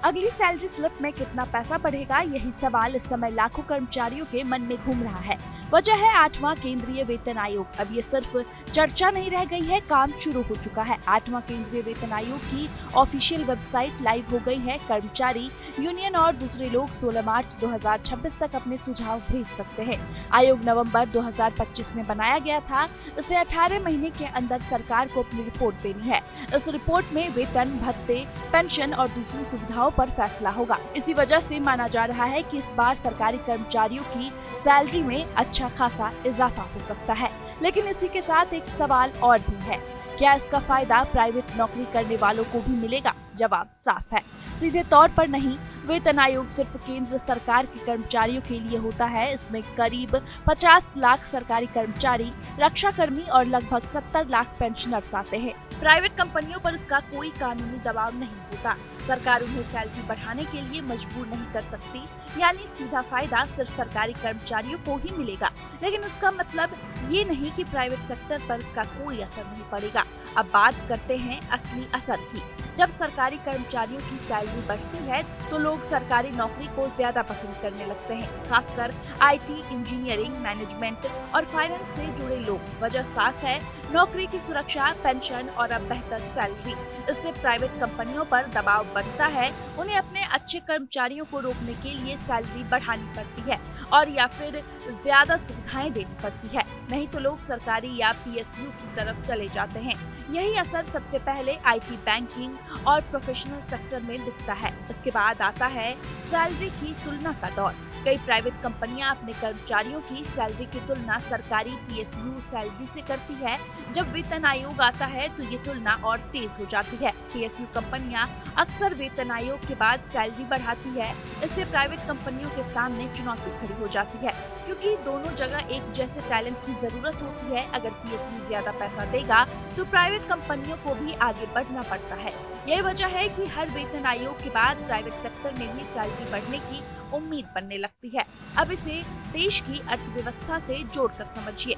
अगली salary slip में कितना पैसा बढ़ेगा, यही सवाल इस समय लाखों कर्मचारियों के मन में घूम रहा है। वजह है 8वां केंद्रीय वेतन आयोग। अब ये सिर्फ चर्चा नहीं रह गई है, काम शुरू हो चुका है। 8वां केंद्रीय वेतन आयोग की ऑफिशियल वेबसाइट लाइव हो गई है। कर्मचारी, यूनियन और दूसरे लोग 16 मार्च 2026 तक अपने सुझाव भेज सकते हैं। आयोग नवंबर 2025 में बनाया गया था। इसे 18 महीने के अंदर सरकार को अपनी रिपोर्ट देनी है। इस रिपोर्ट में वेतन, भत्ते, पेंशन और दूसरी सुविधाओं पर फैसला होगा। इसी वजह से माना जा रहा है कि इस बार सरकारी कर्मचारियों की सैलरी में अच्छा खासा इजाफा हो सकता है। लेकिन इसी के साथ एक सवाल और भी है, क्या इसका फायदा प्राइवेट नौकरी करने वालों को भी मिलेगा? जवाब साफ है, सीधे तौर पर नहीं। वेतन आयोग सिर्फ केंद्र सरकार के कर्मचारियों के लिए होता है। इसमें करीब 50 लाख सरकारी कर्मचारी, रक्षा कर्मी और लगभग 70 लाख पेंशनर्स आते हैं। प्राइवेट कंपनियों पर इसका कोई कानूनी दबाव नहीं होता। सरकार उन्हें सैलरी बढ़ाने के लिए मजबूर नहीं कर सकती, यानी सीधा फायदा सिर्फ सरकारी कर्मचारियों को ही मिलेगा। लेकिन इसका मतलब ये नहीं कि प्राइवेट सेक्टर पर इसका कोई असर नहीं पड़ेगा। अब बात करते हैं असली असर की। जब सरकारी कर्मचारियों की सैलरी बढ़ती है तो लोग सरकारी नौकरी को ज्यादा पसंद करने लगते हैं, खासकर आईटी, इंजीनियरिंग, मैनेजमेंट और फाइनेंस से जुड़े लोग। वजह साफ है, नौकरी की सुरक्षा, पेंशन और अब बेहतर सैलरी। इससे प्राइवेट कंपनियों पर दबाव बढ़ता है। उन्हें अपने अच्छे कर्मचारियों को रोकने के लिए सैलरी बढ़ानी पड़ती है और या फिर ज्यादा सुविधाएं देनी पड़ती है। नहीं तो लोग सरकारी या पीएसयू की तरफ चले जाते हैं। यही असर सबसे पहले आईटी, बैंकिंग और प्रोफेशनल सेक्टर में दिखता है। इसके बाद आता है सैलरी की तुलना का दौर। कई प्राइवेट कंपनियां अपने कर्मचारियों की सैलरी की तुलना सरकारी पीएसयू सैलरी से करती है। जब वेतन आयोग आता है तो ये तुलना और तेज हो जाती है। पीएसयू कंपनियां अक्सर वेतन आयोग के बाद सैलरी बढ़ाती है। इससे प्राइवेट कंपनियों के सामने चुनौती खड़ी हो जाती है, क्योंकि दोनों जगह एक जैसे टैलेंट की जरूरत होती है। अगर पीएसयू ज्यादा पैसा देगा तो प्राइवेट कंपनियों को भी आगे बढ़ना पड़ता है। यही वजह है कि हर वेतन आयोग के बाद प्राइवेट सेक्टर में भी सैलरी बढ़ने की उम्मीद बनने लगती है। अब इसे देश की अर्थव्यवस्था से जोड़कर समझिए।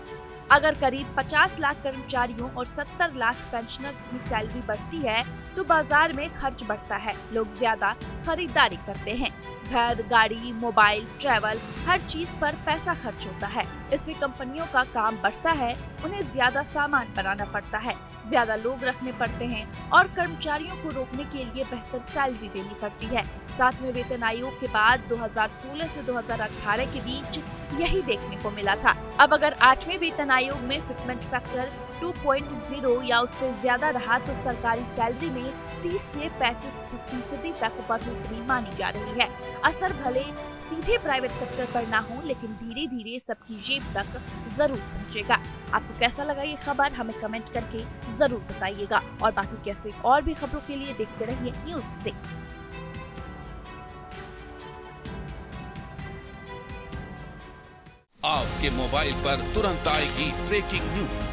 अगर करीब 50 लाख कर्मचारियों और 70 लाख पेंशनर्स की सैलरी बढ़ती है तो बाजार में खर्च बढ़ता है। लोग ज्यादा खरीदारी करते हैं। घर, गाड़ी, मोबाइल, ट्रैवल, हर चीज पर पैसा खर्च होता है। इससे कंपनियों का काम बढ़ता है। उन्हें ज्यादा सामान बनाना पड़ता है, ज्यादा लोग रखने पड़ते हैं और कर्मचारियों को रोकने के लिए बेहतर सैलरी देनी पड़ती है। 7वें वेतन आयोग के बाद 2016 से 2018 के बीच यही देखने को मिला था। अब अगर 8वें वेतन आयोग में फिटमेंट फैक्टर 2.0 या उससे ज्यादा रहा तो सरकारी सैलरी में 30 से 35% तक बढ़ोतरी मानी जा रही है। असर भले सीधे प्राइवेट सेक्टर पर ना हो, लेकिन धीरे धीरे सबकी जेब तक जरूर पहुंचेगा। आपको कैसा लगा ये खबर, हमें कमेंट करके जरूर बताइएगा। और बाकी कैसे और भी खबरों के लिए देखते रहिए न्यूज़ डे। आपके मोबाइल पर तुरंत आएगी ब्रेकिंग न्यूज।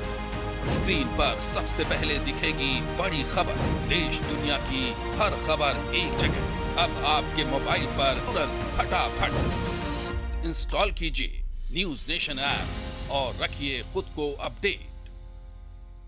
स्क्रीन पर सबसे पहले दिखेगी बड़ी खबर। देश दुनिया की हर खबर एक जगह। अब आपके मोबाइल पर तुरंत फटाफट इंस्टॉल कीजिए न्यूज़ नेशन ऐप और रखिए खुद को अपडेट।